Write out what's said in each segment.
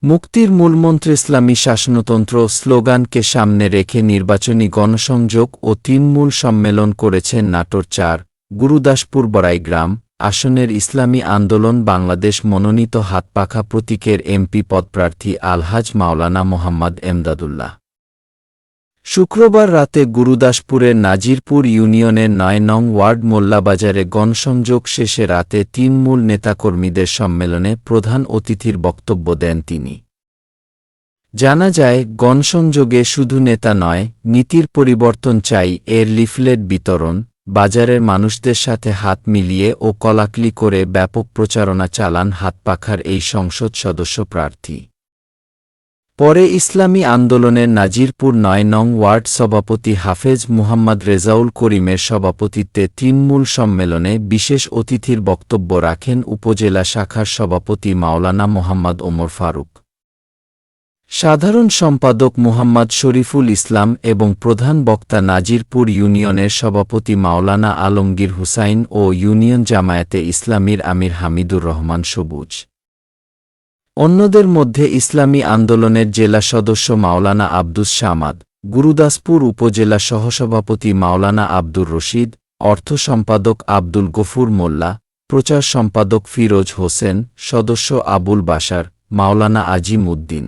মুক্তির মূলমন্ত্র ইসলামী শাসনতন্ত্র স্লোগানকে সামনে রেখে নির্বাচনী গণসংযোগ ও তৃণমূল সম্মেলন করেছেন নাটোর ৪ গুরুদাসপুর বড়াইগ্রাম আসনের ইসলামী আন্দোলন বাংলাদেশ মনোনীত হাতপাখা প্রতীকের এমপি পদপ্রার্থী আলহাজ মাওলানা মোহাম্মদ এমদাদুল্লাহ। শুক্রবার রাতে গুরুদাসপুরের নাজিরপুর ইউনিয়নের ৯ নং ওয়ার্ড মোল্লাবাজারে গণসংযোগ শেষে রাতে তৃণমূল নেতাকর্মীদের সম্মেলনে প্রধান অতিথির বক্তব্য দেন তিনি। জানা যায়, গণসংযোগে শুধু নেতা নয়, নীতির পরিবর্তন চাই এর লিফলেট বিতরণ, বাজারের মানুষদের সাথে হাত মিলিয়ে ও কলাকলি করে ব্যাপক প্রচারণা চালান হাতপাখার এই সংসদ সদস্য প্রার্থী। পরে ইসলামী আন্দোলনের নাজিরপুর ৯ নং ওয়ার্ড সভাপতি হাফেজ মুহাম্মদ রেজাউল করিমের সভাপতিত্বে তৃণমূল সম্মেলনে বিশেষ অতিথির বক্তব্য রাখেন উপজেলা শাখার সভাপতি মাওলানা মোহাম্মদ ওমর ফারুক, সাধারণ সম্পাদক মুহাম্মদ শরীফুল ইসলাম এবং প্রধান বক্তা নাজিরপুর ইউনিয়নের সভাপতি মাওলানা আলমগীর হুসাইন ও ইউনিয়ন জামায়াতে ইসলামীর আমির হামিদুর রহমান সবুজ। অন্যদের মধ্যে ইসলামী আন্দোলনের জেলা সদস্য মাওলানা আব্দুস সামাদ, গুরুদাসপুর উপজেলা সহসভাপতি মাওলানা আব্দুর রশিদ, অর্থ সম্পাদক আব্দুল গফুর মোল্লা, প্রচার সম্পাদক ফিরোজ হোসেন, সদস্য আবুল বাশার, মাওলানা আজিম উদ্দিন।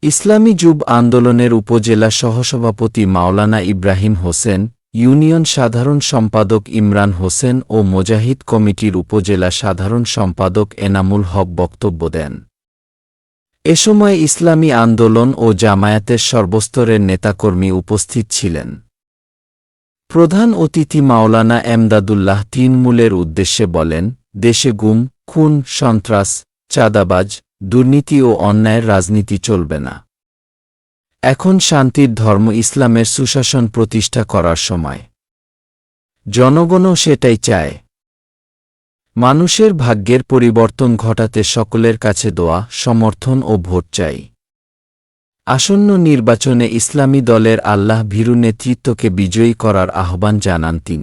ইসলামী যুব আন্দোলনের উপজেলা সহসভাপতি মাওলানা ইব্রাহিম হোসেন, ইউনিয়ন সাধারণ সম্পাদক ইমরান হোসেন ও মুজাহিদ কমিটির উপজেলা সাধারণ সম্পাদক এনামুল হক বক্তব্য দেন। এ সময় ইসলামী আন্দোলন ও জামায়াতের সর্বস্তরের নেতাকর্মী উপস্থিত ছিলেন। প্রধান অতিথি মাওলানা এমদাদুল্লাহ তৃণমূলের উদ্দেশ্যে বলেন, দেশে গুম, খুন, সন্ত্রাস, চাঁদাবাজ, দুর্নীতি ও অন্যায়ের রাজনীতি চলবে না। এখন শান্তির ধর্ম ইসলামের সুশাসন প্রতিষ্ঠা করার সময়। জনগণও সেটাই চায়। মানুষের ভাগ্যের পরিবর্তন ঘটাতে সকলের কাছে দোয়া, সমর্থন ও ভোট চাই। আসন্ন নির্বাচনে ইসলামী দলের আল্লাহ ভীরু নেতৃত্বকে বিজয়ী করার আহ্বান জানান তিনি।